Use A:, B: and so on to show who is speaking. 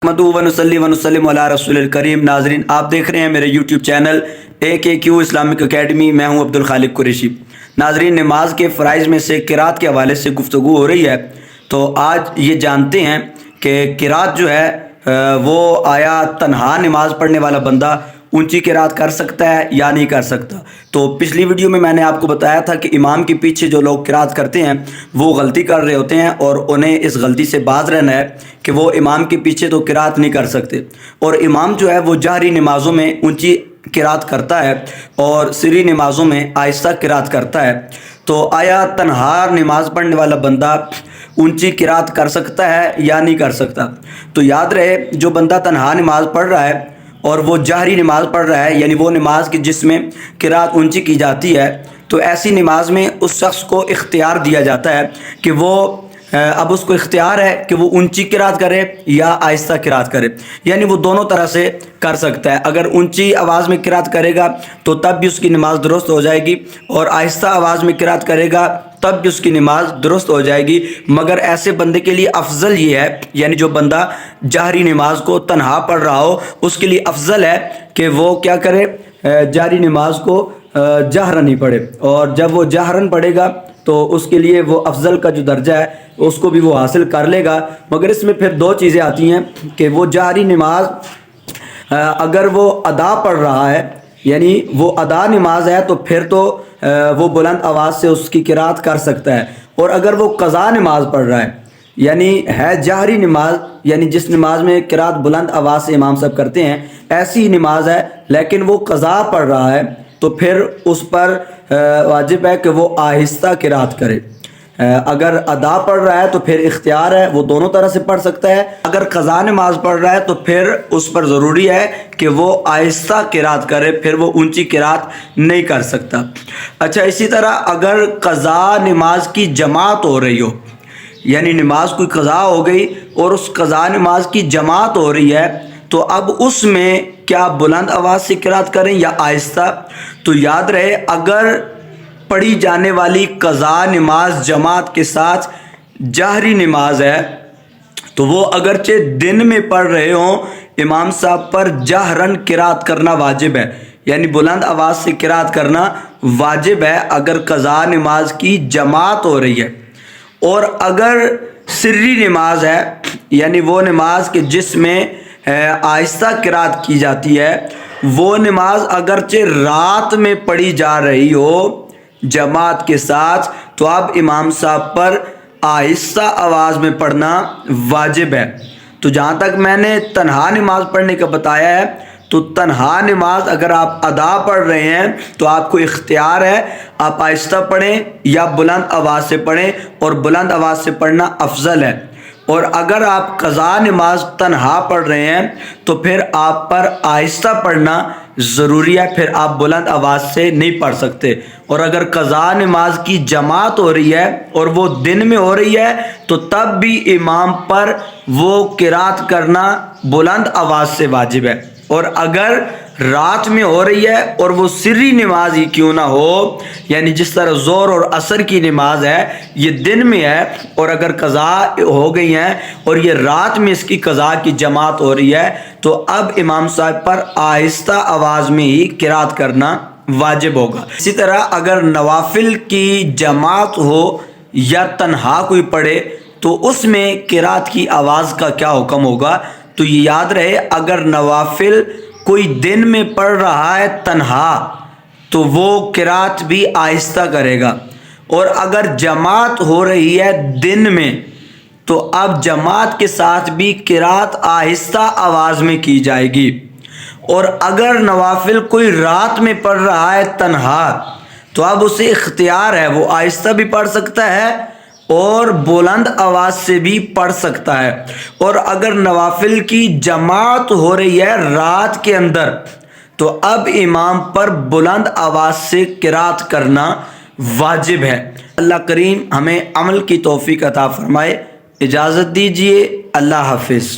A: वनुसल्लिम अला रसूलिल करीम। नाजरीन, आप देख रहे हैं मेरे YouTube channel AKQ Islamic academy. मैं हूं अब्दुल खालिक कुरैशी। नाजरीन, नमाज के फ़राइज़ में से किरात के हवाले से गुफ्तगू हो रही है, तो आज ये जानते हैं कि किरात जो है वो आया तन्हा नमाज पढ़ने वाला बंदा ऊंची किरात कर सकता है या नहीं कर सकता। तो पिछली वीडियो में मैंने आपको बताया था कि इमाम के पीछे जो लोग किरात करते हैं वो गलती कर रहे होते हैं और उन्हें इस गलती से बाज रहना है कि वो इमाम के पीछे तो किरात नहीं कर सकते। और इमाम जो है वो जहरी नमाज़ों में ऊंची किरात करता है और सिरी नमाज़ों में आहिस्ता किरात करता है। तो आया तन्हा नमाज पढ़ने वाला बंदा ऊंची किरात कर सकता है या नहीं कर सकता? तो याद रहे, जो बंदा तन्हा नमाज पढ़ रहा है और वो जहरी नमाज पढ़ रहा है, यानी वो नमाज की जिसमें किरात ऊंची की जाती है, तो ऐसी नमाज में उस शख्स को इख्तियार दिया जाता है कि वो अब उसको इख्तियार है कि वो ऊंची किरात करे या आहिस्ता किरात करे, यानी वो दोनों तरह से कर सकता है। अगर ऊंची आवाज़ में किरात करेगा तो तब भी उसकी नमाज दुरुस्त हो जाएगी, और आहिस्ता आवाज़ में किरात करेगा तब भी उसकी नमाज दुरुस्त हो जाएगी। मगर ऐसे बंदे के लिए अफजल ये है, यानी जो बंदा जहरी नमाज को तन्हा पढ़ रहा हो उसके लिए अफजल है कि वो क्या करे, जहरी नमाज को जहरन ही पढ़े। और जब वो जहरन पढ़ेगा तो उसके लिए वो अफजल का जो दर्जा है उसको भी वो हासिल कर लेगा। मगर इसमें फिर दो चीज़ें आती हैं कि वो जहरी नमाज अगर वो अदा पढ़ रहा है, यानी वो अदा नमाज है, तो फिर तो वो बुलंद आवाज़ से उसकी किरात कर सकता है। और अगर वो क़ज़ा नमाज पढ़ रहा है, यानी है जहरी नमाज, यानी जिस नमाज में किरात बुलंद आवाज़ से इमाम साहब करते हैं, ऐसी नमाज है लेकिन वो क़ज़ा पढ़ रहा है, तो फिर उस पर वाजिब है कि वो आहिस्ता किरात करे। अगर अदा पढ़ रहा है तो फिर इख्तियार है, वो दोनों तरह से पढ़ सकता है। अगर क़ज़ा नमाज पढ़ रहा है तो फिर उस पर ज़रूरी है कि वो आहिस्ता किरात करे, फिर वो ऊंची किरात नहीं कर सकता। अच्छा, इसी तरह अगर क़ज़ा नमाज की जमात हो रही हो, यानी नमाज कोई क़ज़ा हो गई और उस क़ज़ा नमाज की जमात हो रही है, तो अब उसमें क्या बुलंद आवाज़ से किरात करें या आहिस्ता? तो याद रहे, अगर पढ़ी जाने वाली क़ज़ा नमाज जमात के साथ जहरी नमाज है तो वो अगरचे दिन में पढ़ रहे हों, इमाम साहब पर जहरन किरात करना वाजिब है, यानी बुलंद आवाज़ से किरात करना वाजिब है अगर क़ज़ा नमाज की जमात हो रही है। और अगर सिर्री नमाज है, यानी वो नमाज के जिसमें आहिस्ता किरात की जाती है, वो नमाज अगरचे रात में पढ़ी जा रही हो जमात के साथ, तो अब इमाम साहब पर आहिस्ता आवाज़ में पढ़ना वाजिब है। तो जहाँ तक मैंने तन्हा नमाज पढ़ने का बताया है, तो तन्हा नमाज अगर आप अदा पढ़ रहे हैं तो आपको इख्तियार है, आप आहिस्ता पढ़ें या बुलंद आवाज़ से पढ़ें, और बुलंद आवाज़ से पढ़ना अफजल है। और अगर आप क़ज़ा नमाज तन्हा पढ़ रहे हैं तो फिर आप पर आहिस्ता पढ़ना ज़रूरी है, फिर आप बुलंद आवाज़ से नहीं पढ़ सकते। और अगर क़ज़ा नमाज की जमात हो रही है और वो दिन में हो रही है, तो तब भी इमाम पर वो किरात करना बुलंद आवाज़ से वाजिब है। और अगर रात में हो रही है और वो सिर्री नमाज ही क्यों ना हो, यानी जिस तरह ज़ोर और असर की नमाज है ये दिन में है, और अगर क़ज़ा हो गई हैं और ये रात में इसकी क़ज़ा की जमात हो रही है, तो अब इमाम साहब पर आहिस्ता आवाज़ में ही किरात करना वाजिब होगा। इसी तरह अगर नवाफिल की जमात हो या तन्हा कोई पढ़े, तो उसमें किरात की आवाज़ का क्या हुक्म होगा? तो ये याद रहे, अगर नवाफिल कोई दिन में पढ़ रहा है तन्हा, तो वो किरात भी आहिस्ता करेगा। और अगर जमात हो रही है दिन में, तो अब जमात के साथ भी किरात आहिस्ता आवाज़ में की जाएगी। और अगर नवाफिल कोई रात में पढ़ रहा है तन्हा, तो अब उसे इख्तियार है, वो आहिस्ता भी पढ़ सकता है और बुलंद आवाज़ से भी पढ़ सकता है। और अगर नवाफिल की जमात हो रही है रात के अंदर, तो अब इमाम पर बुलंद आवाज़ से किरात करना वाजिब है। अल्लाह करीम हमें अमल की तौफीक अता फरमाए। इजाज़त दीजिए, अल्लाह हाफिज़।